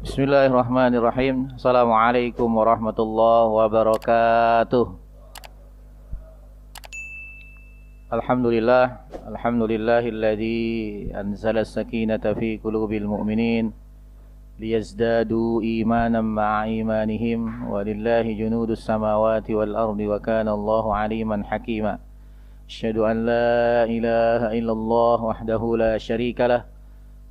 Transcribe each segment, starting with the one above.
Bismillahirrahmanirrahim. Assalamualaikum warahmatullahi wabarakatuh. Alhamdulillahilladzi anzala as-sakinata fi qulubil mu'minin liyazdadu imanan ma'a imanihim walillahi junudus samawati wal ardi wa kana Allahu aliman hakima. Asyhadu an la ilaha illallah wahdahu la syarikalah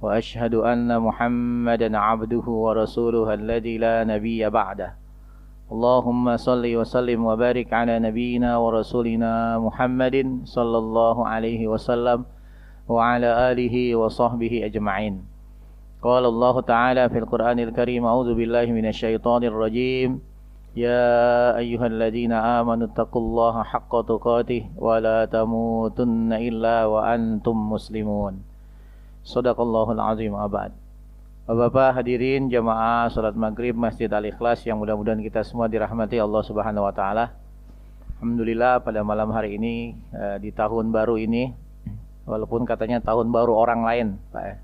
wa asyhadu anna Muhammadan abduhu wa rasuluhu alladzi la nabiyya ba'dah. Allahumma salli wa sallim wa barik ala nabiyyina wa rasulina Muhammadin sallallahu alaihi wasallam wa ala alihi wa sahbihi ajma'in. Qala Allah ta'ala fil Qur'anil Karim, a'udzu billahi minasyaitonir rajim. Ya ayyuhalladzina amanu taqullaha haqqa tuqatih wa la tamutunna illa wa antum muslimun. Shadaqallahul azim. Abad. Bapak-bapak hadirin jamaah salat maghrib Masjid Al-Ikhlas yang mudah-mudahan kita semua dirahmati Allah Subhanahu wa taala. Alhamdulillah pada malam hari ini di tahun baru ini, walaupun katanya tahun baru orang lain, Pak.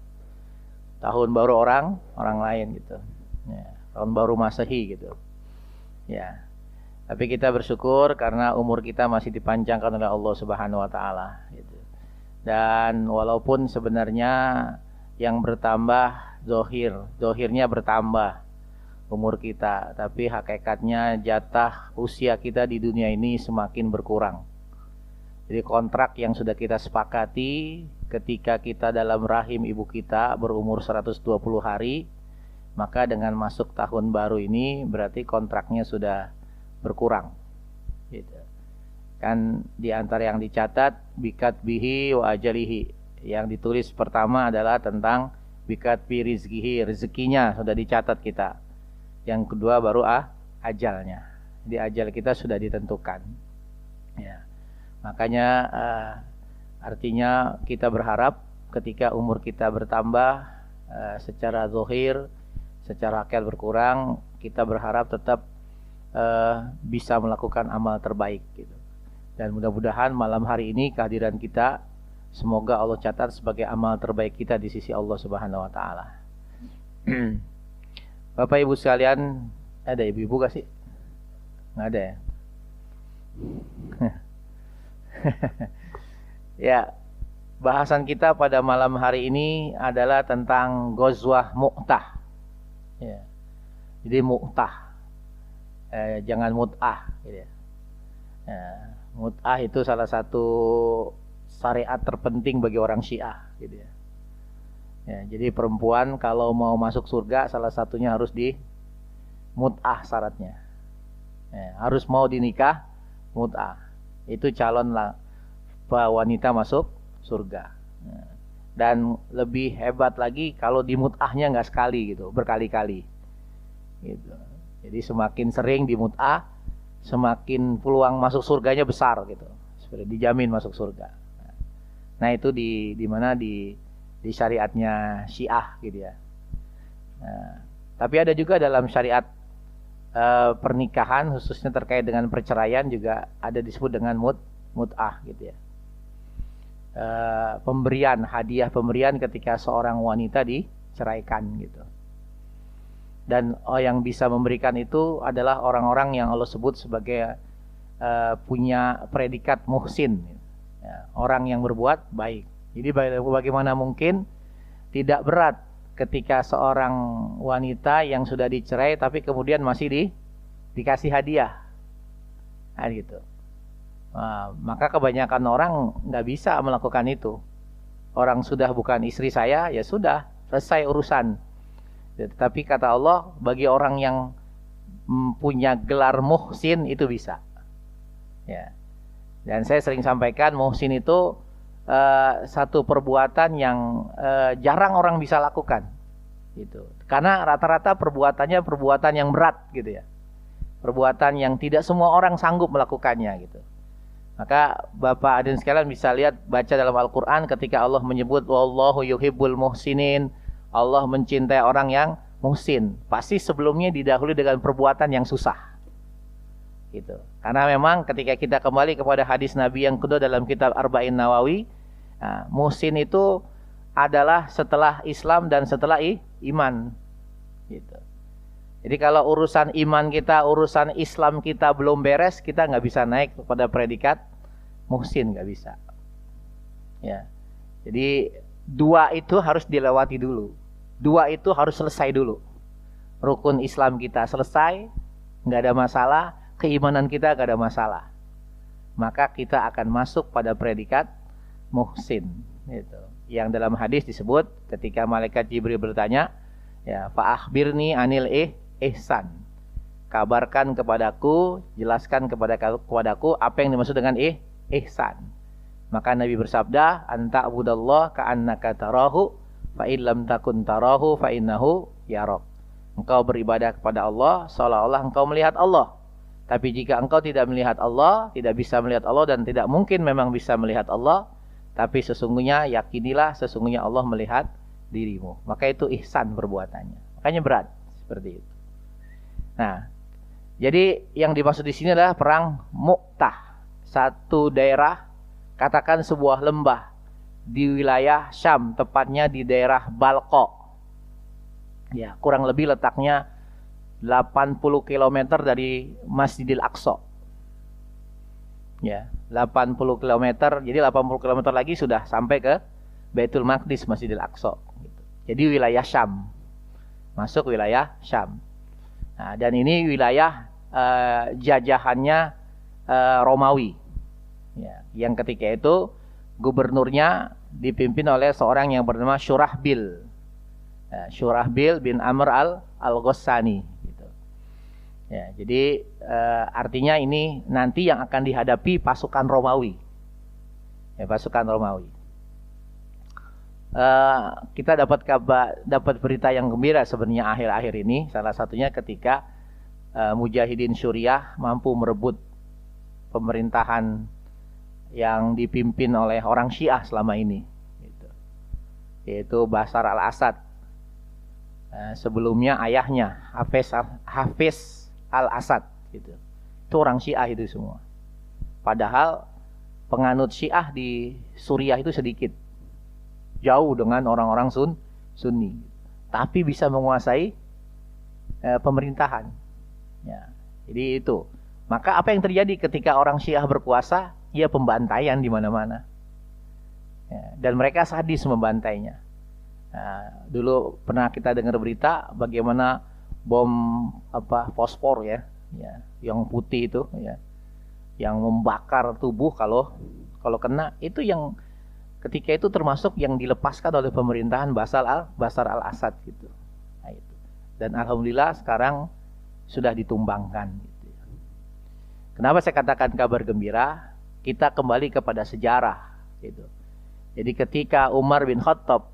Tahun baru orang lain gitu. Ya, tahun baru Masehi gitu. Ya. Tapi kita bersyukur karena umur kita masih dipanjangkan oleh Allah Subhanahu wa taala gitu. Dan walaupun sebenarnya yang bertambah zohirnya bertambah umur kita, tapi hakikatnya jatah usia kita di dunia ini semakin berkurang. Jadi kontrak yang sudah kita sepakati ketika kita dalam rahim ibu kita berumur 120 hari, maka dengan masuk tahun baru ini berarti kontraknya sudah berkurang gitu. Kan di antara yang dicatat bikat bihi wa ajalihi. Yang ditulis pertama adalah tentang bikat bi rizkihi, rezekinya sudah dicatat kita. Yang kedua baru ajalnya. Jadi ajal kita sudah ditentukan. Ya. Makanya artinya kita berharap ketika umur kita bertambah secara zahir, secara akal berkurang, kita berharap tetap bisa melakukan amal terbaik gitu. Dan mudah-mudahan malam hari ini kehadiran kita semoga Allah catat sebagai amal terbaik kita di sisi Allah Subhanahu wa taala. Bapak Ibu sekalian, ada ibu-ibu gak sih? Nggak ada ya? Ya, bahasan kita pada malam hari ini adalah tentang Ghazwah Mu'tah. Ya. Jadi Mu'tah, jangan mut'ah gitu ya. Ya. Mut'ah itu salah satu syariat terpenting bagi orang Syiah gitu ya. Ya, jadi perempuan kalau mau masuk surga salah satunya harus di mut'ah syaratnya. Ya, harus mau dinikah mut'ah. Itu calon lah wanita masuk surga. Ya. Dan lebih hebat lagi kalau di mut'ahnya nggak sekali gitu, berkali-kali. Gitu. Jadi semakin sering di mut'ah, semakin peluang masuk surganya besar gitu. Sudah dijamin masuk surga. Nah, itu di mana di syariatnya Syiah gitu ya. Nah, tapi ada juga dalam syariat pernikahan khususnya terkait dengan perceraian juga ada disebut dengan mut'ah gitu ya. Pemberian hadiah pemberian ketika seorang wanita diceraikan gitu. Dan yang bisa memberikan itu adalah orang-orang yang Allah sebut sebagai punya predikat muhsin, ya, orang yang berbuat baik. Jadi bagaimana mungkin tidak berat ketika seorang wanita yang sudah dicerai tapi kemudian masih dikasih hadiah, nah, gitu. Nah, maka kebanyakan orang nggak bisa melakukan itu. Orang sudah bukan istri saya, ya sudah selesai urusan. Tapi kata Allah, bagi orang yang punya gelar muhsin itu bisa. Ya. Dan saya sering sampaikan muhsin itu satu perbuatan yang jarang orang bisa lakukan. Gitu. Karena rata-rata perbuatannya perbuatan yang berat gitu ya. Perbuatan yang tidak semua orang sanggup melakukannya gitu. Maka Bapak Adin sekalian bisa lihat baca dalam Al-Qur'an ketika Allah menyebut wallahu yuhibbul muhsinin. Allah mencintai orang yang muhsin. Pasti sebelumnya didahului dengan perbuatan yang susah. Gitu. Karena memang ketika kita kembali kepada hadis Nabi yang kedua dalam kitab Arba'in Nawawi, muhsin itu adalah setelah Islam dan setelah iman. Gitu. Jadi kalau urusan iman kita, urusan Islam kita belum beres, kita nggak bisa naik pada predikat muhsin, nggak bisa. Ya. Jadi dua itu harus dilewati dulu. Dua itu harus selesai dulu. Rukun Islam kita selesai, nggak ada masalah. Keimanan kita nggak ada masalah. Maka kita akan masuk pada predikat muhsin. Gitu. Yang dalam hadis disebut ketika malaikat Jibril bertanya, ya, fa akhbirni anil ihsan. Kabarkan kepadaku, jelaskan kepadaku apa yang dimaksud dengan ihsan. Maka Nabi bersabda, anta abudallah ka'annaka tarahu fa illam takun tarahu fa innahu yarak. Engkau beribadah kepada Allah seolah-olah engkau melihat Allah. Tapi jika engkau tidak melihat Allah, tidak bisa melihat Allah dan tidak mungkin memang bisa melihat Allah, tapi sesungguhnya yakinilah sesungguhnya Allah melihat dirimu. Maka itu ihsan perbuatannya. Makanya berat seperti itu. Nah, jadi yang dimaksud di sini adalah perang Mu'tah. Satu daerah, katakan sebuah lembah di wilayah Syam, tepatnya di daerah Balqa. Ya, kurang lebih letaknya 80 km dari Masjidil Aqsa. Ya, 80 km. Jadi 80 km lagi sudah sampai ke Baitul Maqdis, Masjidil Aqsa. Jadi wilayah Syam. Masuk wilayah Syam. Nah, dan ini wilayah jajahannya Romawi. Ya, yang ketika itu gubernurnya dipimpin oleh seorang yang bernama Syurahbil. Syurahbil bin Amr al-Ghassani. Gitu. Ya, jadi artinya ini nanti yang akan dihadapi pasukan Romawi. Ya, pasukan Romawi. Kita dapat berita yang gembira sebenarnya akhir-akhir ini. Salah satunya ketika Mujahidin Suriah mampu merebut pemerintahan yang dipimpin oleh orang Syiah selama ini, gitu. Yaitu Bashar al-Assad. Sebelumnya ayahnya Hafiz al-Assad, gitu. Itu orang Syiah itu semua. Padahal penganut Syiah di Suriah itu sedikit, jauh dengan orang-orang Sunni, tapi bisa menguasai pemerintahan. Ya, jadi itu. Maka apa yang terjadi ketika orang Syiah berkuasa? Ya pembantaian di mana-mana. Ya, dan mereka sadis membantainya. Nah, dulu pernah kita dengar berita bagaimana bom fosfor ya, yang putih itu ya, yang membakar tubuh kalau kena, itu yang ketika itu termasuk yang dilepaskan oleh pemerintahan Bashar al-Assad gitu. Nah, itu. Dan alhamdulillah sekarang sudah ditumbangkan gitu. Kenapa saya katakan kabar gembira? Kita kembali kepada sejarah gitu. Jadi ketika Umar bin Khattab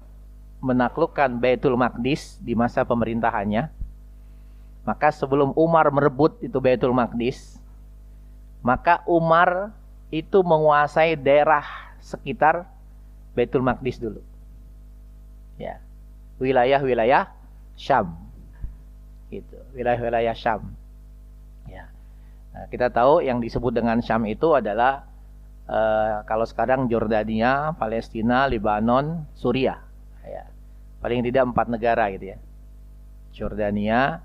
menaklukkan Baitul Maqdis di masa pemerintahannya, maka sebelum Umar merebut itu Baitul Maqdis, maka Umar itu menguasai daerah sekitar Baitul Maqdis dulu. Ya. Wilayah-wilayah Syam. Gitu. Wilayah-wilayah Syam. Ya. Nah, kita tahu yang disebut dengan Syam itu adalah kalau sekarang Jordania, Palestina, Lebanon, Suriah. Ya. Paling tidak 4 negara gitu ya. Jordania,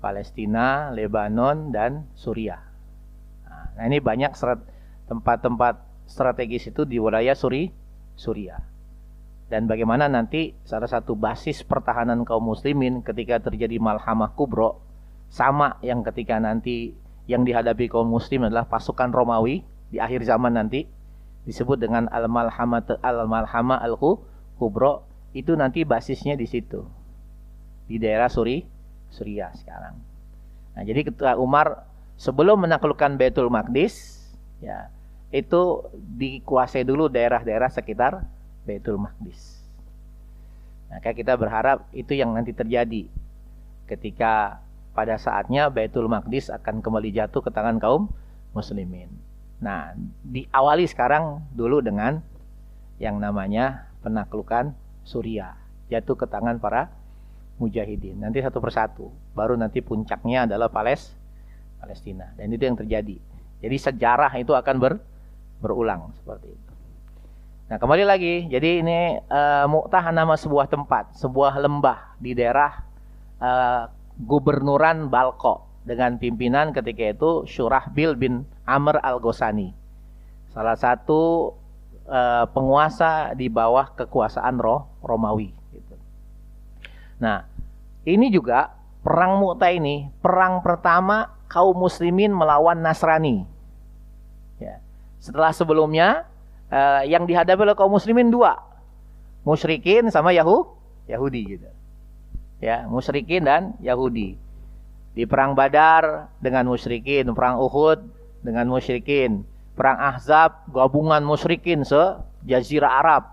Palestina, Lebanon, dan Suriah. Nah, ini banyak tempat-tempat strategis itu di wilayah Suriah. Dan bagaimana nanti salah satu basis pertahanan kaum muslimin ketika terjadi malhamah kubro, sama yang ketika nanti yang dihadapi kaum muslim adalah pasukan Romawi di akhir zaman nanti, disebut dengan al-malhamah al-kubro, itu nanti basisnya di situ, di daerah Suriah sekarang. Nah, jadi ketika Umar sebelum menaklukkan Baitul Maqdis, ya, itu dikuasai dulu daerah-daerah sekitar Baitul Maqdis. Maka kita berharap itu yang nanti terjadi ketika pada saatnya Baitul Maqdis akan kembali jatuh ke tangan kaum muslimin. Nah, diawali sekarang dulu dengan yang namanya penaklukan Suriah, jatuh ke tangan para mujahidin. Nanti satu persatu, baru nanti puncaknya adalah Palestina. Dan itu yang terjadi. Jadi sejarah itu akan berulang seperti itu. Nah, kembali lagi. Jadi ini Mu'tah nama sebuah tempat, sebuah lembah di daerah gubernuran Balqa dengan pimpinan ketika itu Syurahbil bin Amr al-Ghasani, salah satu penguasa di bawah kekuasaan Romawi gitu. Nah, ini juga perang Mu'tah ini perang pertama kaum muslimin melawan Nasrani. Ya. Setelah sebelumnya yang dihadapi oleh kaum muslimin dua, musyrikin sama Yahudi gitu. Ya, musyrikin dan Yahudi. Di perang Badar dengan musyrikin, perang Uhud dengan musyrikin, perang Ahzab gabungan musyrikin se-Jazirah Arab.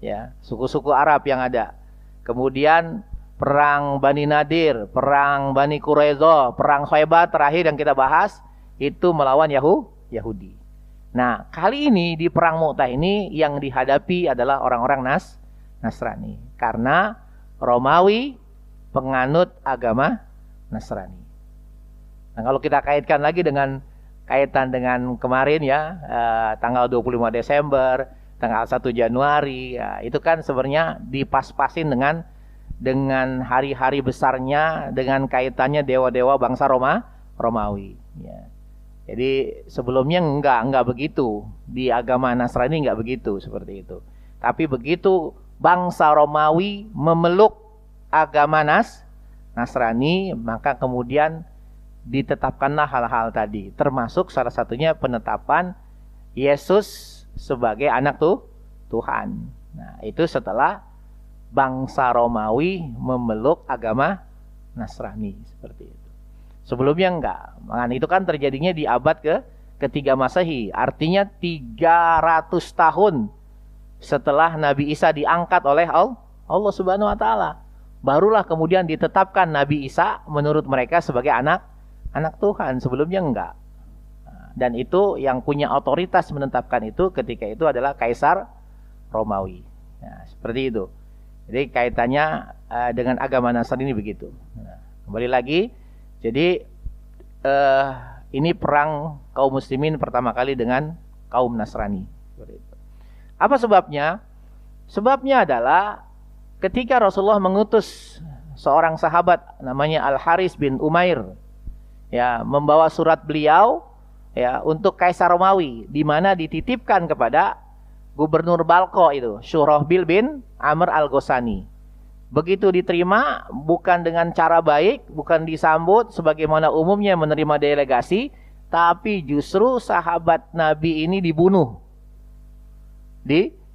Ya, suku-suku Arab yang ada. Kemudian perang Bani Nadir, perang Bani Quraidah, perang Khaybar terakhir yang kita bahas itu melawan Yahudi. Nah, kali ini di perang Mu'tah ini yang dihadapi adalah orang-orang Nasrani. Karena Romawi penganut agama Nasrani. Nah, kalau kita kaitkan lagi dengan kaitan dengan kemarin ya, tanggal 25 Desember, tanggal 1 Januari, ya, itu kan sebenarnya dipas-pasin dengan hari-hari besarnya, dengan kaitannya dewa-dewa bangsa Romawi. Ya. Jadi sebelumnya enggak begitu, di agama Nasrani enggak begitu seperti itu. Tapi begitu bangsa Romawi memeluk agama Nasrani, maka kemudian ditetapkanlah hal-hal tadi, termasuk salah satunya penetapan Yesus sebagai anak Tuhan. Nah, itu setelah bangsa Romawi memeluk agama Nasrani seperti itu. Sebelumnya enggak. Nah, itu kan terjadinya di abad ke-3 Masehi, artinya 300 tahun setelah Nabi Isa diangkat oleh Allah Subhanahu wa taala. Barulah kemudian ditetapkan Nabi Isa menurut mereka sebagai anak Tuhan. Sebelumnya enggak. Dan itu yang punya otoritas menetapkan itu ketika itu adalah Kaisar Romawi. Nah, seperti itu. Jadi kaitannya dengan agama Nasrani ini begitu. Nah, kembali lagi, jadi ini perang kaum muslimin pertama kali dengan kaum Nasrani. Apa sebabnya? Sebabnya adalah ketika Rasulullah mengutus seorang sahabat namanya Al-Haris bin Umair, ya, membawa surat beliau ya untuk Kaisar Romawi, di mana dititipkan kepada gubernur Balqa itu, Syurahbil bin Amr al-Ghasani. Begitu diterima, bukan dengan cara baik, bukan disambut sebagaimana umumnya menerima delegasi, tapi justru sahabat Nabi ini dibunuh.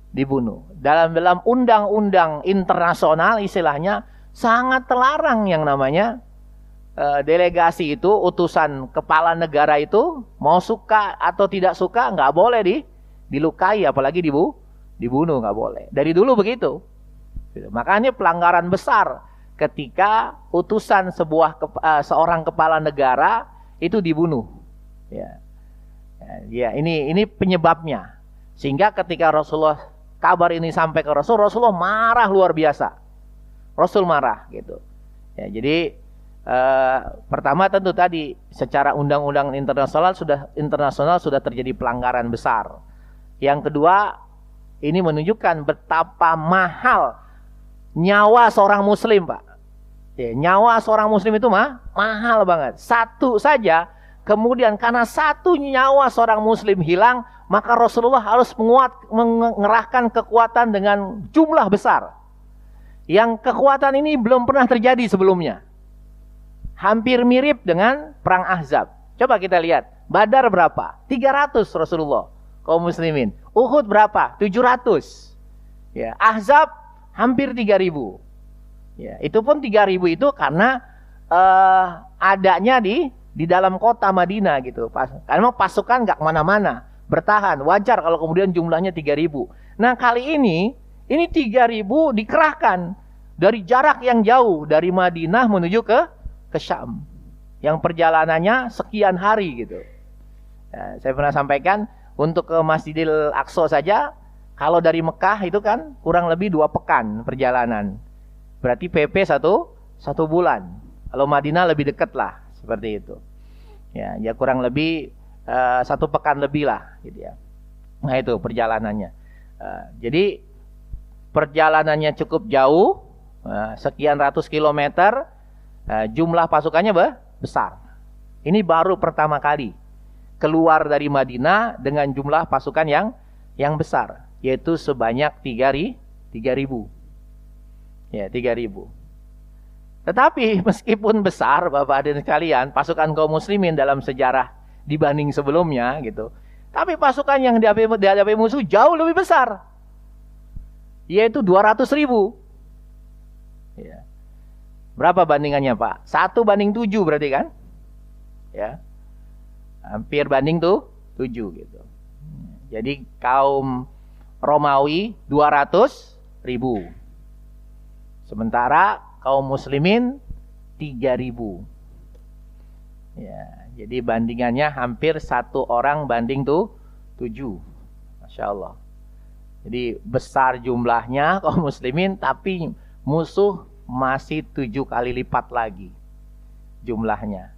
Dibunuh. Dalam undang-undang internasional istilahnya sangat terlarang yang namanya delegasi itu, utusan kepala negara itu, mau suka atau tidak suka nggak boleh dilukai, apalagi dibunuh, nggak boleh. Dari dulu begitu. Makanya pelanggaran besar ketika utusan seorang kepala negara itu dibunuh. Ya, ini penyebabnya. Sehingga ketika Rasulullah kabar ini sampai ke Rasulullah marah luar biasa. Rasul marah gitu. Ya, jadi pertama tentu tadi secara undang-undang internasional sudah terjadi pelanggaran besar. Yang kedua, ini menunjukkan betapa mahal nyawa seorang muslim, Pak. Ya, nyawa seorang muslim itu mahal banget. Satu saja, kemudian karena satu nyawa seorang muslim hilang, maka Rasulullah harus mengerahkan kekuatan dengan jumlah besar. Yang kekuatan ini belum pernah terjadi sebelumnya. Hampir mirip dengan perang Ahzab. Coba kita lihat, Badar berapa? 300 Rasulullah kaum muslimin. Uhud berapa? 700. Ya, Ahzab hampir 3000. Ya, itu pun 3000 itu karena adanya di dalam kota Madinah gitu. Karena pasukan nggak kemana-mana, bertahan. Wajar kalau kemudian jumlahnya 3000. Nah, kali ini 3000 dikerahkan dari jarak yang jauh, dari Madinah menuju ke Syam, yang perjalanannya sekian hari gitu. Ya, saya pernah sampaikan, untuk ke Masjidil Aqsa saja, kalau dari Mekah itu kan kurang lebih 2 pekan perjalanan. Berarti PP 1 bulan. Kalau Madinah lebih dekat lah, seperti itu. Ya kurang lebih 1 pekan lebih lah, gitu ya. Nah itu perjalanannya. Jadi perjalanannya cukup jauh, sekian ratus kilometer. jumlah pasukannya besar. Ini baru pertama kali keluar dari Madinah dengan jumlah pasukan yang besar, yaitu sebanyak 3.000. Ya, 3.000. Tetapi meskipun besar, Bapak dan sekalian, pasukan kaum muslimin dalam sejarah dibanding sebelumnya gitu, tapi pasukan yang dihadapi musuh jauh lebih besar, yaitu 200.000. Ya. Berapa bandingannya, Pak? 1:7 berarti kan? Ya. Hampir banding 7 gitu. Jadi kaum Romawi 200.000. Sementara kaum muslimin 3.000. Ya, jadi bandingannya hampir 1 orang banding 7. Masya Allah. Jadi besar jumlahnya kaum muslimin, tapi musuh masih 7 kali lipat lagi jumlahnya.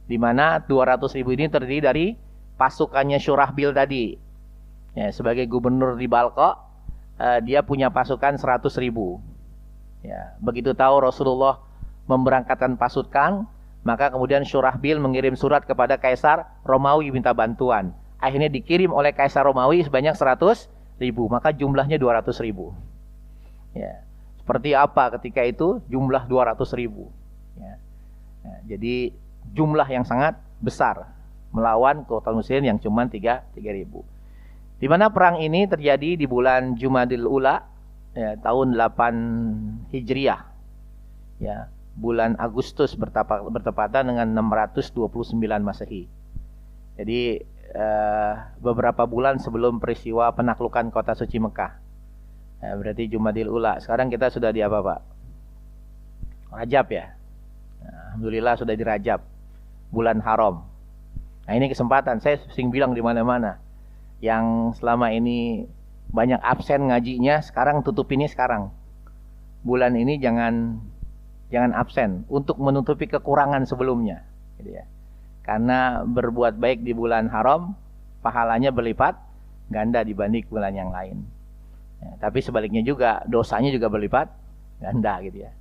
Di mana 200.000 ini terdiri dari pasukannya Syurahbil tadi. Ya, sebagai gubernur di Balqa, dia punya pasukan 100.000. Ya, begitu tahu Rasulullah memberangkatkan pasukan, maka kemudian Syurahbil mengirim surat kepada Kaisar Romawi minta bantuan. Akhirnya dikirim oleh Kaisar Romawi sebanyak 100.000, maka jumlahnya 200.000. Ya, seperti apa ketika itu jumlah 200.000? Ya. Ya, jadi jumlah yang sangat besar melawan kaum muslimin yang cuma 3.000. Di mana perang ini terjadi di bulan Jumadil Ula, ya, tahun 8 Hijriah. Ya, bulan Agustus bertepatan dengan 629 Masehi. Jadi beberapa bulan sebelum peristiwa penaklukan kota suci Mekah. Ya, berarti Jumadil Ula. Sekarang kita sudah di apa, Pak? Rajab ya. Nah, alhamdulillah sudah di Rajab, bulan haram. Nah, ini kesempatan saya sering bilang di mana-mana, yang selama ini banyak absen ngajinya, sekarang tutup ini sekarang. Bulan ini jangan absen untuk menutupi kekurangan sebelumnya, gitu ya. Karena berbuat baik di bulan haram, pahalanya berlipat ganda dibanding bulan yang lain. Ya, tapi sebaliknya juga, dosanya juga berlipat ganda, gitu ya.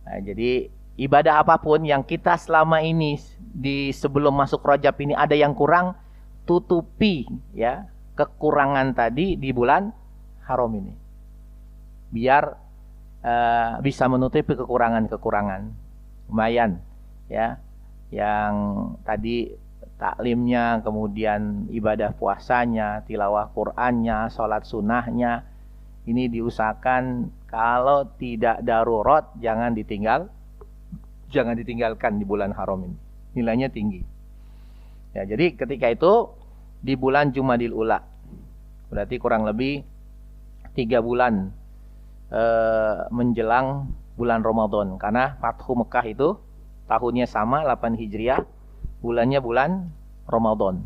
Nah, jadi ibadah apapun yang kita selama ini di sebelum masuk Rajab ini ada yang kurang, tutupi ya kekurangan tadi di bulan haram ini, biar bisa menutupi kekurangan-kekurangan. Lumayan ya, yang tadi taklimnya, kemudian ibadah puasanya, tilawah Qur'annya, sholat sunnahnya, ini diusahakan kalau tidak darurat jangan ditinggalkan di bulan haram ini. Nilainya tinggi. Ya, jadi ketika itu di bulan Jumadil Ula, berarti kurang lebih 3 bulan menjelang bulan Ramadan. Karena Fathu Mekah itu tahunnya sama, 8 Hijriah, bulannya bulan Ramadan.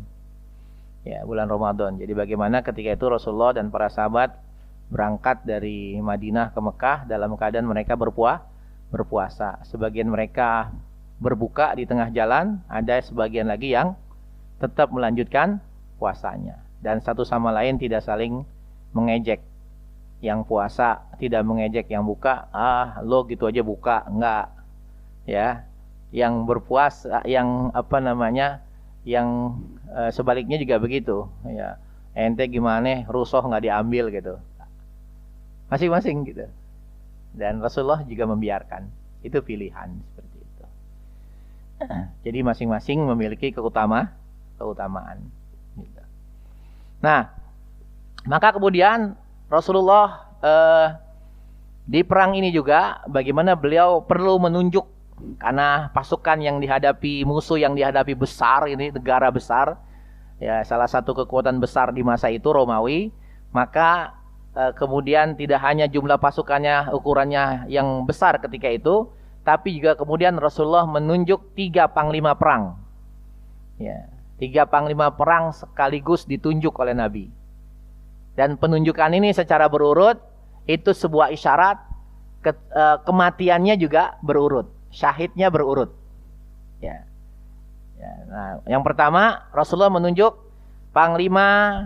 Ya, bulan Ramadan. Jadi bagaimana ketika itu Rasulullah dan para sahabat berangkat dari Madinah ke Mekah dalam keadaan mereka berpuasa. Sebagian mereka berbuka di tengah jalan, ada sebagian lagi yang tetap melanjutkan puasanya. Dan satu sama lain tidak saling mengejek. Yang puasa tidak mengejek yang buka, lo gitu aja buka, enggak. Ya. Yang berpuasa, yang yang sebaliknya juga begitu, ya. Ente gimana, rusuh nggak diambil gitu. Masing-masing gitu. Dan Rasulullah juga membiarkan. Itu pilihan seperti itu. Jadi masing-masing memiliki keutamaan. Gitu. Nah, maka kemudian Rasulullah di perang ini juga bagaimana beliau perlu menunjuk, karena pasukan yang dihadapi, musuh yang dihadapi besar, ini negara besar, ya, salah satu kekuatan besar di masa itu Romawi. Maka kemudian tidak hanya jumlah pasukannya, ukurannya yang besar ketika itu, tapi juga kemudian Rasulullah menunjuk 3 panglima perang. Ya, 3 panglima perang sekaligus ditunjuk oleh Nabi. Dan penunjukan ini secara berurut itu sebuah isyarat kematiannya juga berurut, syahidnya berurut. Ya. Ya, nah, yang pertama Rasulullah menunjuk panglima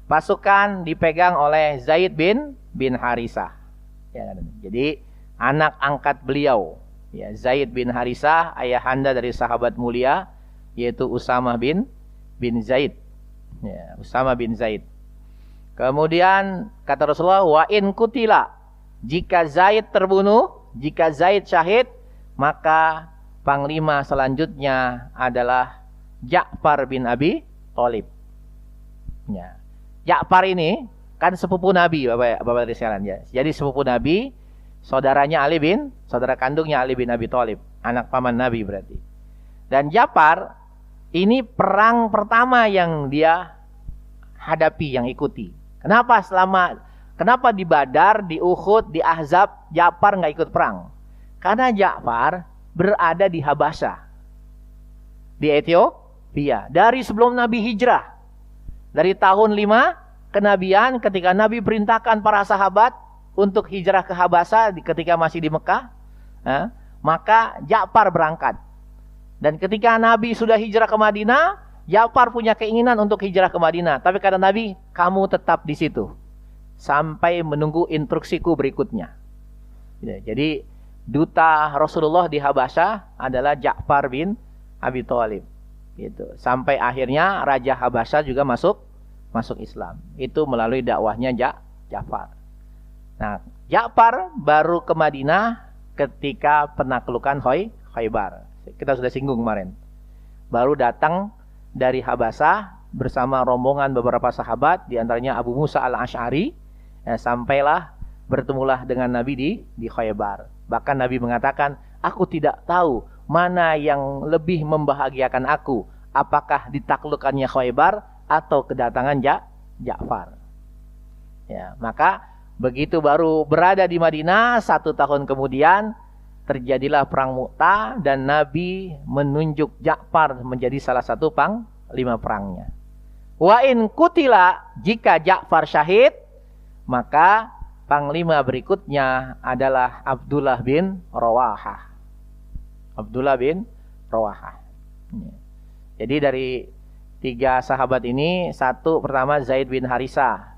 pasukan dipegang oleh Zaid bin Harisah. Ya, jadi anak angkat beliau Ya, Zaid bin Harisah, ayahanda dari sahabat mulia, yaitu Usamah bin Zaid. Ya, Usamah bin Zaid. Kemudian kata Rasulullah, wa in kutila, jika Zaid terbunuh, jika Zaid syahid, maka panglima selanjutnya adalah Ja'far bin Abi Thalib. Ya. Ja'far ini kan sepupu Nabi, Bapak sekalian ya. Jadi sepupu Nabi, saudara kandungnya Ali bin Abi Thalib, anak paman Nabi berarti. Dan Ja'far ini perang pertama yang dia hadapi, yang ikuti. Kenapa di Badar, di Uhud, di Ahzab Ja'far nggak ikut perang? Karena Ja'far berada di Habasyah, di Ethiopia, dari sebelum Nabi hijrah. Dari tahun 5 kenabian, ketika Nabi perintahkan para sahabat untuk hijrah ke Habasyah ketika masih di Mekah, maka Ja'far berangkat. Dan ketika Nabi sudah hijrah ke Madinah, Ja'far punya keinginan untuk hijrah ke Madinah. Tapi kata Nabi, kamu tetap di situ sampai menunggu instruksiku berikutnya. Jadi duta Rasulullah di Habasyah adalah Ja'far bin Abi Thalib. Gitu. Sampai akhirnya Raja Habasyah juga masuk Islam. Itu melalui dakwahnya Ja'far. Nah, Ja'far baru ke Madinah ketika penaklukan Khaybar. Kita sudah singgung kemarin. Baru datang dari Habasyah bersama rombongan beberapa sahabat, di antaranya Abu Musa al-Asy'ari, sampailah bertemulah dengan Nabi di Khaybar. Bahkan Nabi mengatakan, aku tidak tahu mana yang lebih membahagiakan aku, apakah ditaklukkannya Khaybar atau kedatangan Ja'far. Ya, maka begitu baru berada di Madinah, 1 tahun kemudian terjadilah perang Mu'tah dan Nabi menunjuk Ja'far menjadi salah satu panglima perangnya. Wa in kutila, jika Ja'far syahid, maka panglima berikutnya adalah Abdullah bin Rawahah. Abdullah bin Rawahah. Jadi dari 3 sahabat ini, pertama Zaid bin Harisah.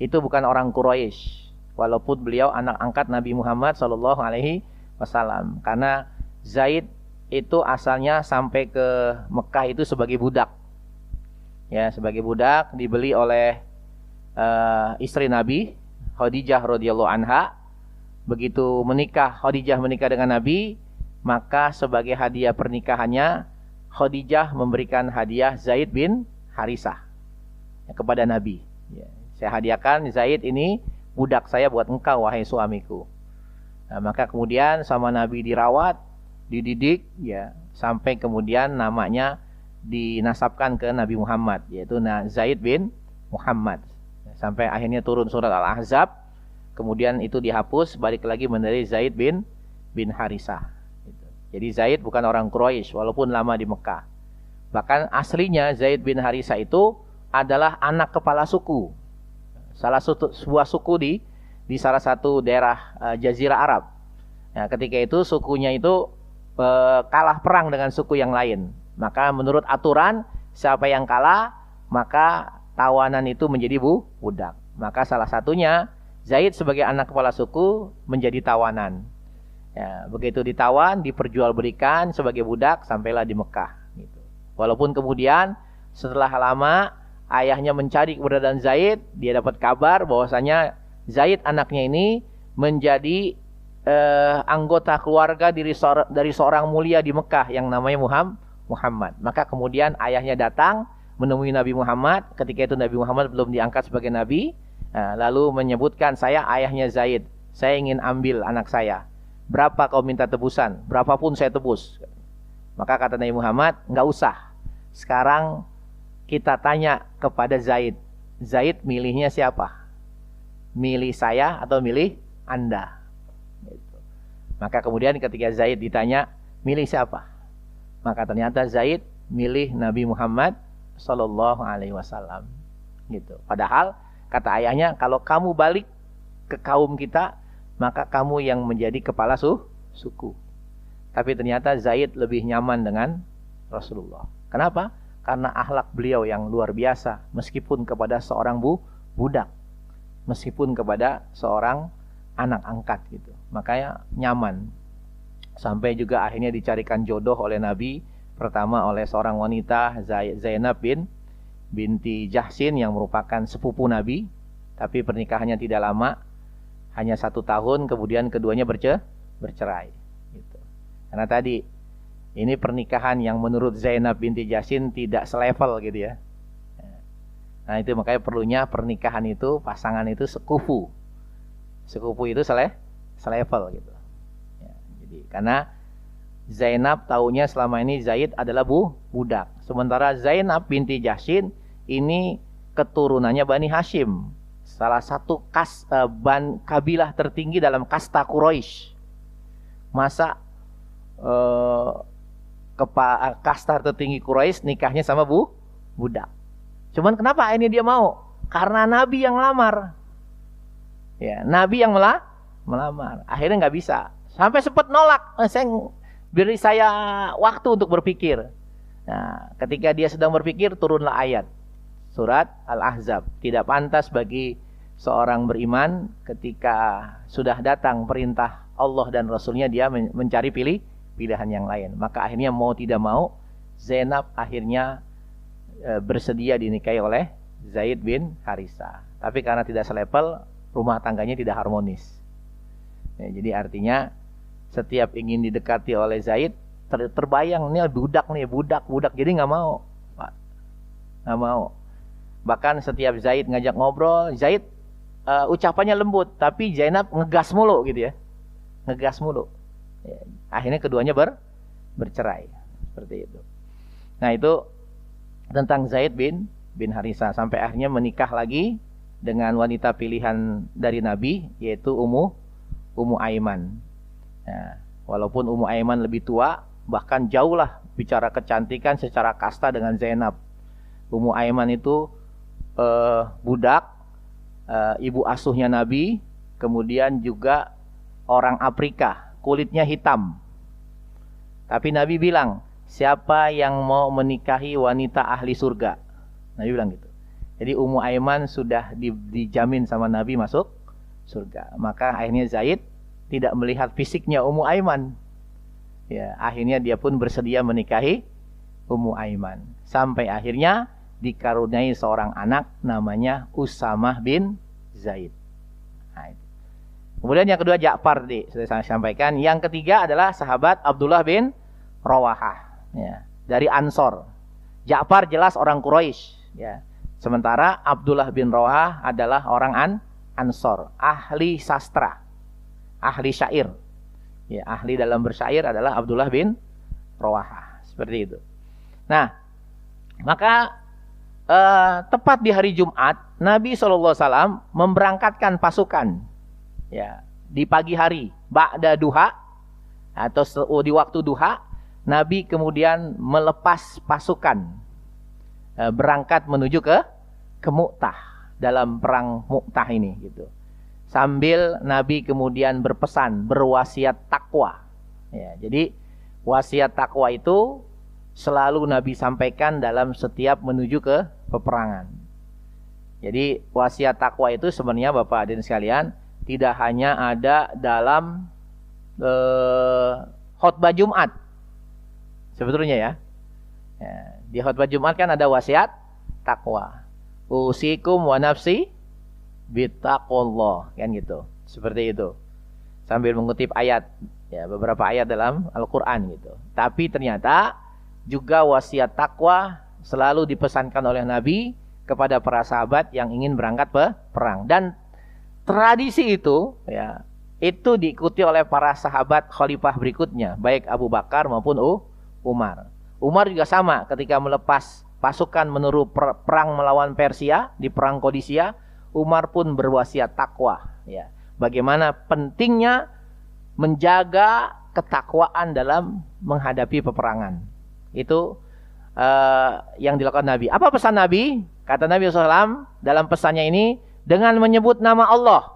Itu bukan orang Quraisy, walaupun beliau anak angkat Nabi Muhammad SAW. Karena Zaid itu asalnya sampai ke Mekah itu sebagai budak. Ya, sebagai budak dibeli oleh istri Nabi, Khadijah radhiyallahu anha. Begitu Khadijah menikah dengan Nabi, maka sebagai hadiah pernikahannya Khadijah memberikan hadiah Zaid bin Harisah kepada Nabi. Ya, saya hadiahkan Zaid ini budak saya buat engkau wahai suamiku. Nah, maka kemudian sama Nabi dirawat, dididik, ya, sampai kemudian namanya dinasabkan ke Nabi Muhammad, yaitu Zaid bin Muhammad. Sampai akhirnya turun surat Al-Ahzab, kemudian itu dihapus, balik lagi menjadi Zaid bin Harisah. Jadi Zaid bukan orang Quraisy walaupun lama di Mekah. Bahkan aslinya Zaid bin Harisah itu adalah anak kepala suku. Sebuah suku di salah satu daerah Jazirah Arab. Nah, ketika itu sukunya itu kalah perang dengan suku yang lain. Maka menurut aturan siapa yang kalah, maka tawanan itu menjadi budak. Maka salah satunya Zaid sebagai anak kepala suku menjadi tawanan. Ya, begitu ditawan, diperjualbelikan sebagai budak sampailah di Mekah. Gitu. Walaupun kemudian setelah lama ayahnya mencari keberadaan Zaid, dia dapat kabar bahwasanya Zaid anaknya ini menjadi anggota keluarga dari seorang mulia di Mekah yang namanya Muhammad. Maka kemudian ayahnya datang menemui Nabi Muhammad. Ketika itu Nabi Muhammad belum diangkat sebagai Nabi, lalu menyebutkan, saya ayahnya Zaid, saya ingin ambil anak saya. Berapa kau minta tebusan? Berapapun saya tebus. Maka kata Nabi Muhammad, enggak usah. Sekarang kita tanya kepada Zaid. Zaid milihnya siapa? Milih saya atau milih Anda? Gitu. Maka kemudian ketika Zaid ditanya, milih siapa? Maka ternyata Zaid milih Nabi Muhammad Sallallahu Alaihi Wasallam. Gitu. Padahal kata ayahnya, kalau kamu balik ke kaum kita, maka kamu yang menjadi kepala suku. Tapi ternyata Zaid lebih nyaman dengan Rasulullah. Kenapa? Karena akhlak beliau yang luar biasa, meskipun kepada seorang budak, meskipun kepada seorang anak angkat gitu. Makanya nyaman. Sampai juga akhirnya dicarikan jodoh oleh Nabi. Pertama oleh seorang wanita, Zainab binti Jahsin, yang merupakan sepupu Nabi. Tapi pernikahannya tidak lama, hanya 1 tahun, kemudian keduanya bercerai. Gitu. Karena tadi, ini pernikahan yang menurut Zainab binti Jahsin tidak selevel gitu ya. Nah itu makanya perlunya pernikahan itu, pasangan itu sekufu. Sekufu itu selevel gitu. Ya, jadi karena Zainab taunya selama ini Zaid adalah budak. Sementara Zainab binti Jahsin ini keturunannya Bani Hashim. Salah satu kabilah tertinggi dalam kasta Quraisy. Masa kasta tertinggi Quraisy nikahnya sama budak. Cuman kenapa akhirnya dia mau? Karena Nabi yang melamar. Ya, Nabi yang melamar. Akhirnya nggak bisa. Sampai sempat nolak. Beri saya waktu untuk berpikir. Nah, ketika dia sedang berpikir, turunlah ayat surat Al-Ahzab. Tidak pantas bagi seorang beriman ketika sudah datang perintah Allah dan Rasulnya, dia mencari pilihan yang lain. Maka akhirnya mau tidak mau, Zainab akhirnya bersedia dinikahi oleh Zaid bin Harisah. Tapi karena tidak selevel, rumah tangganya tidak harmonis. Ya, jadi artinya setiap ingin didekati oleh Zaid, terbayang ini budak, jadi nggak mau. Bahkan setiap Zaid ngajak ngobrol, Zaid ucapannya lembut, tapi Zainab ngegas mulu gitu ya, Ya, akhirnya keduanya bercerai seperti itu. Nah itu tentang Zaid bin Harisah, sampai akhirnya menikah lagi dengan wanita pilihan dari Nabi, yaitu Ummu Aiman. Nah, walaupun Ummu Aiman lebih tua, bahkan jauh lah bicara kecantikan secara kasta dengan Zainab. Ummu Aiman itu budak, ibu asuhnya Nabi, kemudian juga orang Afrika, kulitnya hitam. Tapi Nabi bilang, siapa yang mau menikahi wanita ahli surga? Nabi bilang gitu. Jadi Ummu Aiman sudah dijamin sama Nabi masuk surga. Maka akhirnya Zaid tidak melihat fisiknya Ummu Aiman. Ya, akhirnya dia pun bersedia menikahi Ummu Aiman. Sampai akhirnya dikaruniai seorang anak namanya Usamah bin Zaid. Nah, itu. Kemudian yang kedua Ja'far sudah saya sampaikan. Yang ketiga adalah sahabat Abdullah bin Rawahah. Ya, dari Ansor. Ja'far jelas orang Quraisy, ya. Sementara Abdullah bin Rawahah adalah orang Ansor, ahli sastra, ahli syair. Ya, ahli dalam bersyair adalah Abdullah bin Rawahah, seperti itu. Nah, maka tepat di hari Jumat, Nabi SAW memberangkatkan pasukan, ya, di pagi hari, ba'da duha atau di waktu duha. Nabi kemudian melepas pasukan, berangkat menuju ke Mu'tah, dalam perang Mu'tah ini gitu. Sambil Nabi kemudian berpesan, berwasiat takwa. Ya, jadi wasiat takwa itu selalu Nabi sampaikan dalam setiap menuju ke peperangan. Jadi wasiat takwa itu sebenarnya Bapak hadirin sekalian tidak hanya ada dalam khutbah Jumat. Sebetulnya ya, di khutbah Jumat kan ada wasiat takwa. Usikum wa nafsi bittaqullah, kan gitu. Seperti itu. Sambil mengutip ayat, ya, beberapa ayat dalam Al-Qur'an gitu. Tapi ternyata juga wasiat takwa selalu dipesankan oleh Nabi kepada para sahabat yang ingin berangkat perang. Dan tradisi itu, ya, itu diikuti oleh para sahabat khalifah berikutnya, baik Abu Bakar maupun Umar. Umar juga sama, ketika melepas pasukan menuju perang melawan Persia di perang Qadisiyah, Umar pun berwasiat takwa, ya. Bagaimana pentingnya menjaga ketakwaan dalam menghadapi peperangan. Itu yang dilakukan Nabi. Apa pesan Nabi? Kata Nabi SAW dalam pesannya ini, dengan menyebut nama Allah,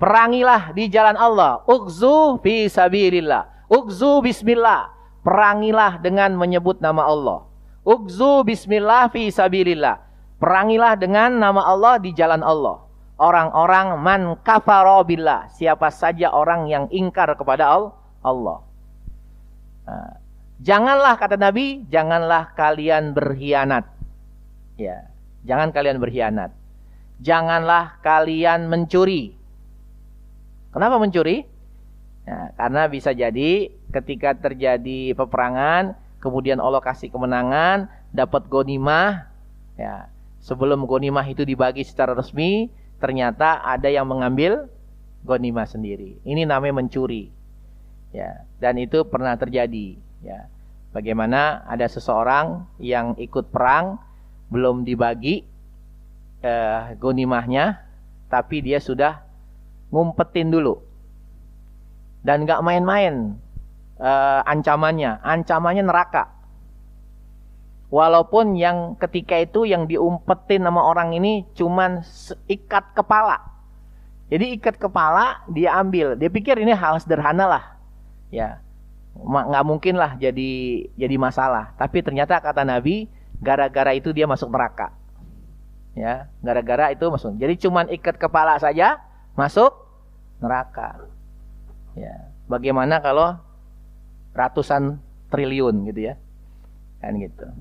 perangilah di jalan Allah. Ughzu fi sabilillah. Ughzu bismillah. Perangilah dengan menyebut nama Allah. Ughzu bismillah fi sabilillah. Perangilah dengan nama Allah di jalan Allah. Man kafara billah, siapa saja orang yang ingkar kepada Allah. Janganlah, kata Nabi, janganlah kalian berkhianat. Ya, jangan kalian berkhianat. Janganlah kalian mencuri. Kenapa mencuri? Ya, karena bisa jadi ketika terjadi peperangan, kemudian Allah kasih kemenangan, dapat ghanimah, ya, sebelum ghanimah itu dibagi secara resmi, ternyata ada yang mengambil ghanimah sendiri. Ini namanya mencuri. Ya, dan itu pernah terjadi, ya. Bagaimana ada seseorang yang ikut perang, belum dibagi ghanimahnya, tapi dia sudah ngumpetin dulu. Dan gak main-main ancamannya neraka. Walaupun yang ketika itu yang diumpetin sama orang ini cuman ikat kepala. Jadi ikat kepala dia ambil, dia pikir ini hal sederhana lah, ya. Nggak mungkin lah jadi masalah. Tapi ternyata kata Nabi, gara-gara itu dia masuk neraka. Ya, gara-gara itu masuk. Jadi cuman ikat kepala saja masuk neraka. Ya, bagaimana kalau ratusan triliun gitu ya? Kan gitu.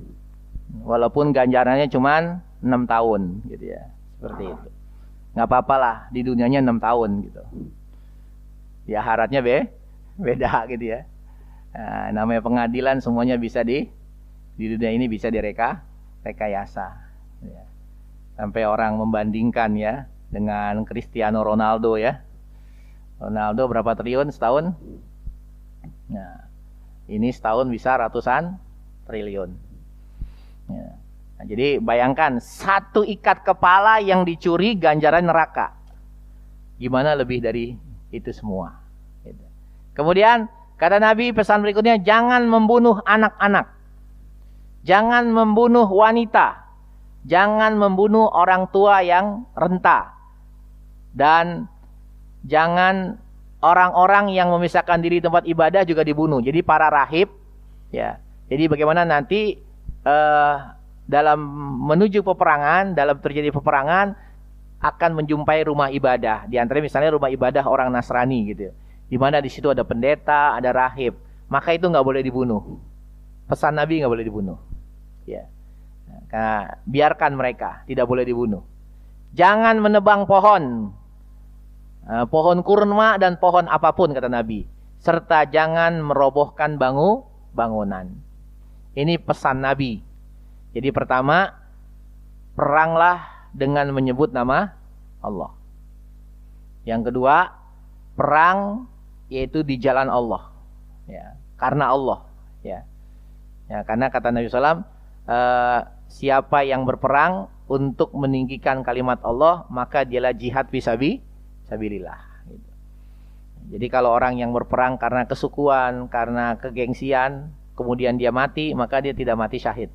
Walaupun ganjarannya cuman 6 tahun gitu ya. Seperti itu. Nggak apa-apa lah, di dunianya 6 tahun gitu. Di akhiratnya beda gitu ya. Nah, namanya pengadilan semuanya bisa di dunia ini bisa rekayasa. Ya. Sampai orang membandingkan ya dengan Cristiano Ronaldo ya. Ronaldo berapa triliun setahun? Nah, ini setahun bisa ratusan triliun. Ya. Nah, jadi bayangkan satu ikat kepala yang dicuri ganjaran neraka. Gimana lebih dari itu semua? Gitu. Kemudian kata Nabi pesan berikutnya, jangan membunuh anak-anak. Jangan membunuh wanita. Jangan membunuh orang tua yang renta. Dan jangan orang-orang yang memisahkan diri tempat ibadah juga dibunuh. Jadi para rahib, ya. Jadi bagaimana nanti dalam menuju peperangan, dalam terjadi peperangan akan menjumpai rumah ibadah. Di antara misalnya rumah ibadah orang Nasrani gitu. Di mana di situ ada pendeta, ada rahib, maka itu nggak boleh dibunuh. Pesan Nabi nggak boleh dibunuh. Ya, nah, biarkan mereka, tidak boleh dibunuh. Jangan menebang pohon, pohon kurma dan pohon apapun kata Nabi, serta jangan merobohkan bangunan. Ini pesan Nabi. Jadi pertama, peranglah dengan menyebut nama Allah. Yang kedua, perang yaitu di jalan Allah, ya, karena Allah, ya, karena kata Nabi SAW, siapa yang berperang untuk meninggikan kalimat Allah, maka dialah jihad fisabilillah. Gitu. Jadi kalau orang yang berperang karena kesukuan, karena kegengsian, kemudian dia mati, maka dia tidak mati syahid,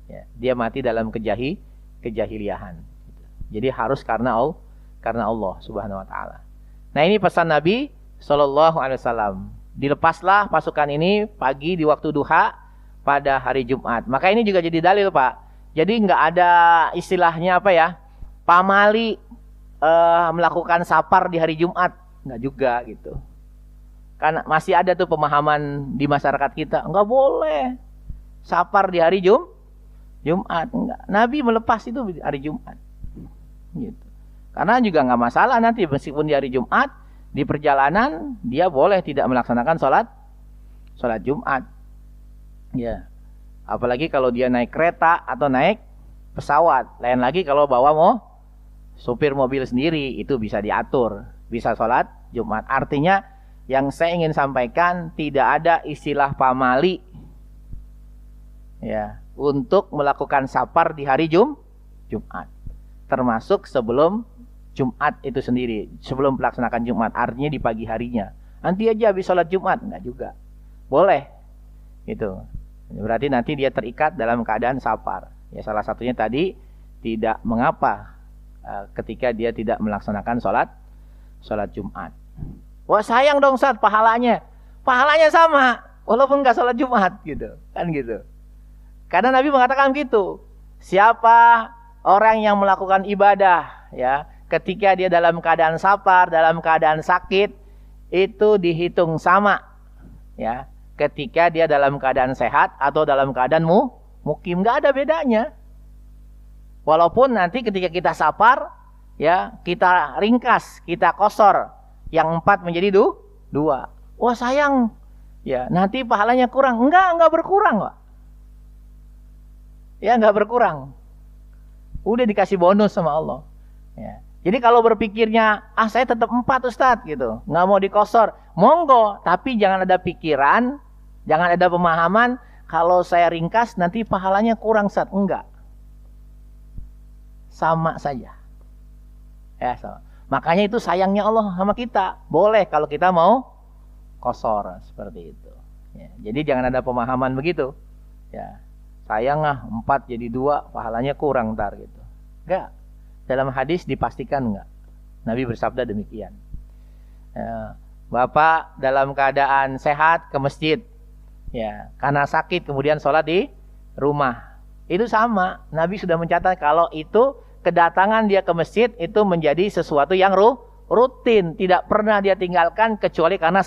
ya, dia mati dalam kejahiliahan. Gitu. Jadi harus karena Allah Subhanahu Wa Taala. Nah ini pesan Nabi SAW. Dilepaslah pasukan ini pagi di waktu duha pada hari Jumat. Maka ini juga jadi dalil Pak. Jadi nggak ada istilahnya apa ya, pamali melakukan sapar di hari Jumat. Nggak juga gitu. Karena masih ada tuh pemahaman di masyarakat kita, nggak boleh sapar di hari Jumat. Enggak. Nabi melepas itu di hari Jumat. Gitu. Karena juga nggak masalah nanti meskipun di hari Jumat, di perjalanan dia boleh tidak melaksanakan sholat Jumat. Ya. Apalagi kalau dia naik kereta atau naik pesawat. Lain lagi kalau bawa supir mobil sendiri, itu bisa diatur, bisa sholat Jumat. Artinya yang saya ingin sampaikan, tidak ada istilah pamali, ya, untuk melakukan sapar di hari Jumat. Termasuk sebelum Jumat itu sendiri, sebelum melaksanakan Jumat, artinya di pagi harinya. Nanti aja habis sholat Jumat, enggak juga. Boleh. Gitu. Berarti nanti dia terikat dalam keadaan sapar. Ya, salah satunya tadi tidak mengapa ketika dia tidak melaksanakan sholat Jumat. Wah, sayang dong Ustaz pahalanya. Pahalanya sama walaupun enggak sholat Jumat gitu. Kan gitu. Karena Nabi mengatakan gitu. Siapa orang yang melakukan ibadah, ya, ketika dia dalam keadaan sapar, dalam keadaan sakit, itu dihitung sama, ya, ketika dia dalam keadaan sehat atau dalam keadaan mukim, nggak ada bedanya. Walaupun nanti ketika kita safar, ya kita ringkas, kita kosor, yang 4 menjadi 2. Wah sayang, ya nanti pahalanya kurang. Enggak berkurang, Pak. Ya enggak berkurang. Udah dikasih bonus sama Allah. Ya. Jadi kalau berpikirnya, saya tetap 4 Ustadz gitu, nggak mau dikosor, monggo, tapi jangan ada pikiran, jangan ada pemahaman, kalau saya ringkas nanti pahalanya kurang, Ustadz. Enggak. Sama saja. Ya, sama. Makanya itu sayangnya Allah sama kita. Boleh kalau kita mau kosor seperti itu. Ya, jadi jangan ada pemahaman begitu. Ya, sayang 4 jadi 2, pahalanya kurang ntar gitu. Enggak. Dalam hadis dipastikan enggak. Nabi bersabda demikian. Ya, Bapak dalam keadaan sehat ke masjid, ya, karena sakit kemudian sholat di rumah. Itu sama. Nabi sudah mencatat kalau itu kedatangan dia ke masjid itu menjadi sesuatu yang rutin, tidak pernah dia tinggalkan kecuali karena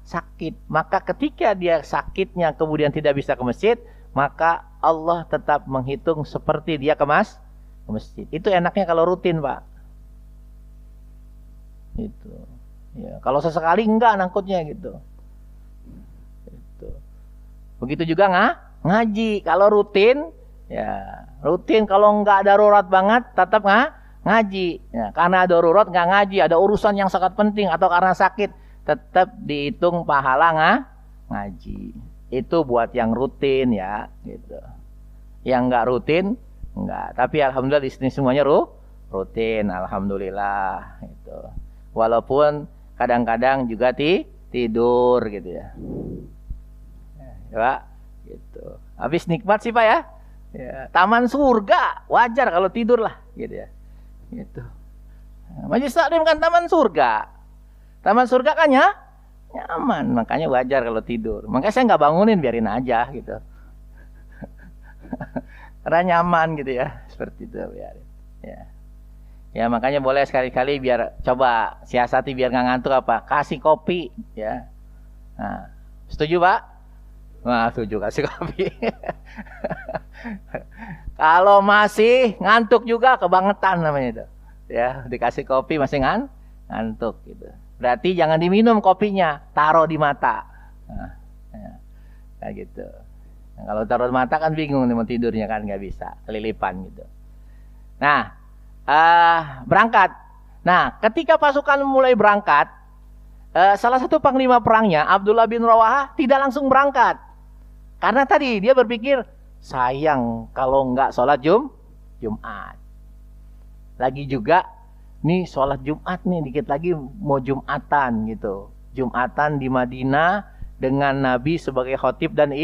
sakit. Maka ketika dia sakitnya kemudian tidak bisa ke masjid, maka Allah tetap menghitung seperti dia ke masjid. Itu enaknya kalau rutin, Pak. Itu. Ya, kalau sesekali enggak nangkutnya gitu. Itu. Begitu juga ngaji. Kalau rutin, ya rutin. Kalau enggak darurat banget, tetap ngaji. Ya, karena darurat enggak ngaji, ada urusan yang sangat penting atau karena sakit, tetap dihitung pahala ngaji. Itu buat yang rutin ya, gitu. Yang enggak rutin enggak, tapi alhamdulillah di sini semuanya rutin, alhamdulillah itu. Walaupun kadang-kadang juga tidur gitu ya. Ya, Pak, gitu. Habis nikmat sih Pak ya. Ya, taman surga, wajar kalau tidur lah gitu ya. Gitu. Majelis taklim kan taman surga. Taman surga kan ya nyaman, makanya wajar kalau tidur. Makanya saya nggak bangunin, biarin aja gitu. Karena nyaman gitu ya, seperti itu biarin. Ya. Ya makanya boleh sekali-kali biar coba siasati biar nggak ngantuk apa, kasih kopi ya. Nah, setuju Pak? Nah, setuju, kasih kopi. Kalau masih ngantuk juga kebangetan namanya itu. Ya, dikasih kopi masih ngantuk gitu. Berarti jangan diminum kopinya, taruh di mata. Nah, ya, kayak gitu. Nah, kalau taruh di mata kan bingung nih mau tidurnya kan nggak bisa, kelilipan gitu. Nah, berangkat. Nah, ketika pasukan mulai berangkat, salah satu panglima perangnya, Abdullah bin Rawahah, tidak langsung berangkat. Karena tadi dia berpikir, sayang kalau nggak sholat Jumat. Lagi juga, nih sholat Jumat nih, dikit lagi mau Jumatan gitu. Jumatan di Madinah dengan Nabi sebagai khotib dan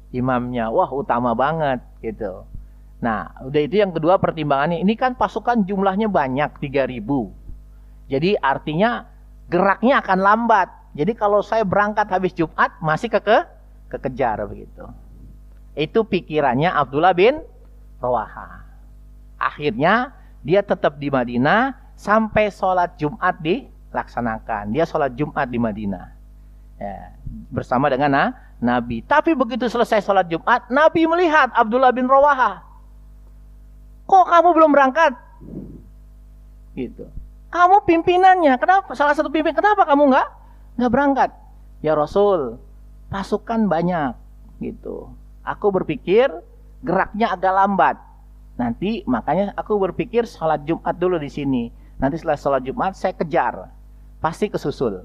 imamnya. Wah, utama banget gitu. Nah, udah itu yang kedua pertimbangannya. Ini kan pasukan jumlahnya banyak, 3.000. Jadi artinya geraknya akan lambat. Jadi kalau saya berangkat habis Jumat, masih kekejar begitu. Itu pikirannya Abdullah bin Rawahah. Akhirnya dia tetap di Madinah sampai sholat Jumat dilaksanakan. Dia sholat Jumat di Madinah. Ya, bersama dengan Nabi. Tapi begitu selesai sholat Jumat, Nabi melihat Abdullah bin Rawahah. Kok kamu belum berangkat? Gitu. Kamu pimpinannya, kenapa? Salah satu pimpin, kenapa kamu nggak berangkat? Ya Rasul, pasukan banyak, gitu. Aku berpikir geraknya agak lambat. Nanti makanya aku berpikir sholat Jumat dulu di sini. Nanti setelah sholat Jumat saya kejar, pasti kesusul.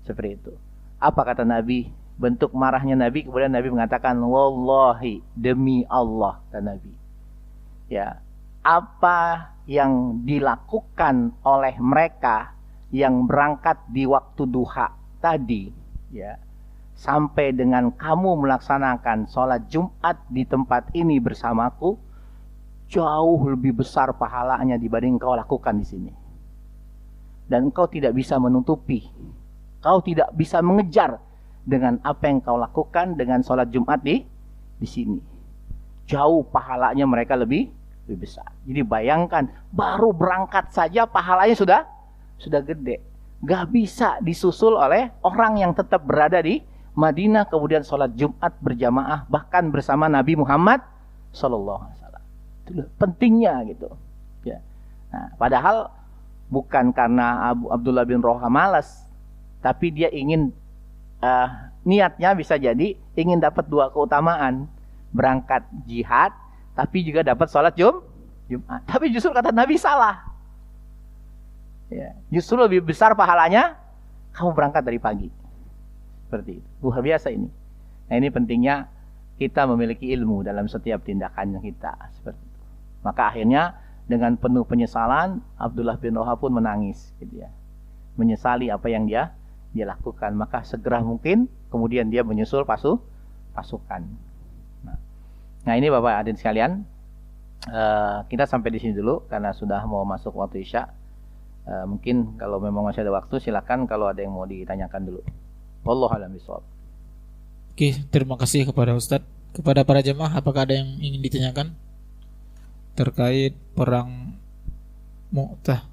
Seperti itu. Apa kata Nabi? Bentuk marahnya Nabi, kemudian Nabi mengatakan, wallahi, demi Allah, kata Nabi. Ya, apa yang dilakukan oleh mereka yang berangkat di waktu duha tadi, ya, sampai dengan kamu melaksanakan sholat Jumat di tempat ini bersamaku, jauh lebih besar pahalanya dibanding kau lakukan di sini. Dan kau tidak bisa menutupi, kau tidak bisa mengejar dengan apa yang kau lakukan dengan sholat Jumat di sini. Jauh pahalanya mereka lebih besar. Jadi bayangkan, baru berangkat saja pahalanya sudah gede. Gak bisa disusul oleh orang yang tetap berada di Madinah, kemudian sholat Jumat berjamaah bahkan bersama Nabi Muhammad sallallahu alaihi wasallam. Itu pentingnya gitu. Ya. Nah, padahal bukan karena Abdullah bin Roha malas, tapi dia ingin niatnya bisa jadi ingin dapat dua keutamaan, berangkat jihad tapi juga dapat sholat Jumat. Tapi justru kata Nabi salah. Ya, justru lebih besar pahalanya kamu berangkat dari pagi. Seperti itu. Luar biasa ini. Nah, ini pentingnya kita memiliki ilmu dalam setiap tindakan kita. Seperti itu. Maka akhirnya dengan penuh penyesalan Abdullah bin Roha pun menangis, gitu ya. Menyesali apa yang dia lakukan. Maka segera mungkin kemudian dia menyusul pasukan. Nah, ini Bapak hadirin sekalian, kita sampai di sini dulu karena sudah mau masuk waktu Isya. Mungkin kalau memang masih ada waktu silakan kalau ada yang mau ditanyakan dulu. Wallahu a'lam bishawab. Oke, terima kasih kepada Ustadz. Kepada para jemaah, apakah ada yang ingin ditanyakan terkait perang Mu'tah?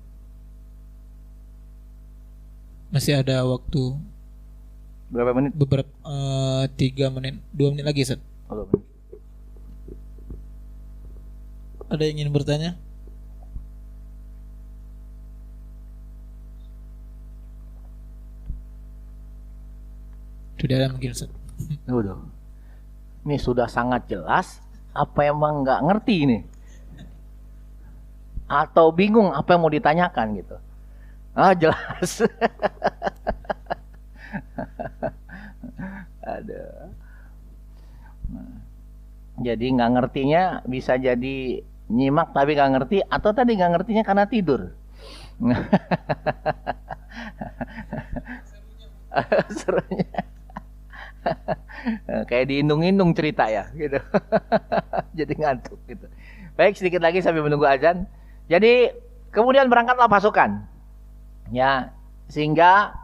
Masih ada waktu berapa menit? Beberapa 3 menit, 2 menit lagi, Ustadz. Oh, ada yang ingin bertanya? Sudah ada mungkin, Ustaz. Udah. Ini sudah sangat jelas. Apa emang nggak ngerti ini? Atau bingung apa yang mau ditanyakan gitu? Jelas. Ada. Jadi nggak ngertinya bisa jadi nyimak tapi nggak ngerti, atau tadi nggak ngertinya karena tidur. Serunya. Kayak diindung-indung cerita ya gitu. Jadi ngantuk gitu. Baik, sedikit lagi sambil menunggu azan. Jadi kemudian berangkatlah pasukan ya, sehingga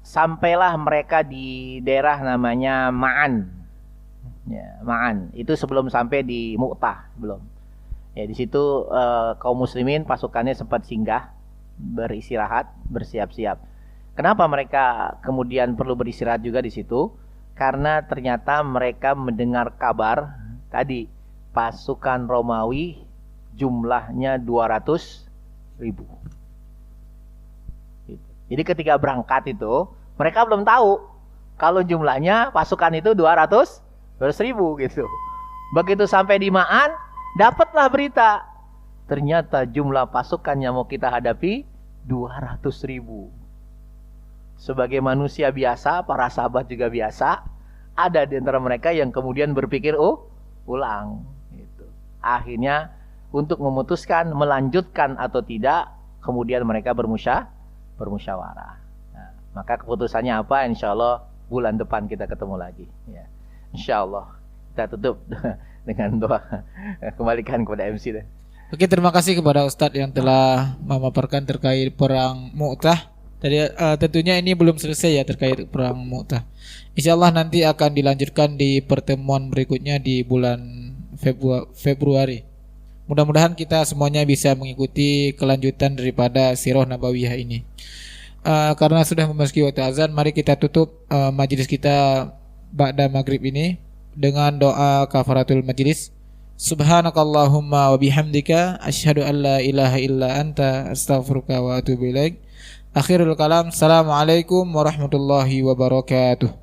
sampailah mereka di daerah namanya Ma'an ya. Ma'an itu sebelum sampai di Mu'tah, belum ya. Di situ kaum muslimin pasukannya sempat singgah, beristirahat, bersiap-siap. Kenapa mereka kemudian perlu beristirahat juga di situ? Karena ternyata mereka mendengar kabar tadi pasukan Romawi jumlahnya 200.000. Jadi ketika berangkat itu mereka belum tahu kalau jumlahnya pasukan itu 200.000 gitu. Begitu sampai di Ma'an, dapatlah berita ternyata jumlah pasukan yang mau kita hadapi 200.000. Sebagai manusia biasa, para sahabat juga biasa, ada di antara mereka yang kemudian berpikir, ulang. Gitu. Akhirnya untuk memutuskan melanjutkan atau tidak, kemudian mereka bermusyawarah. Nah, maka keputusannya apa? Insya Allah bulan depan kita ketemu lagi. Ya. Insya Allah. Kita tutup dengan doa. Kembalikan kepada MC deh. Oke, terima kasih kepada Ustadz yang telah memaparkan terkait perang Mu'tah. Jadi tentunya ini belum selesai ya terkait perang Mu'tah. Insyaallah nanti akan dilanjutkan di pertemuan berikutnya di bulan Februari. Mudah-mudahan kita semuanya bisa mengikuti kelanjutan daripada Sirah Nabawiyah ini. Karena sudah memasuki waktu azan, mari kita tutup majelis kita ba'da maghrib ini dengan doa kafaratul majelis. Subhanakallahumma wa bihamdika asyhadu an la ilaha illa anta astaghfiruka wa atubu ilaik. Akhirul kalam, assalamualaikum warahmatullahi wabarakatuh.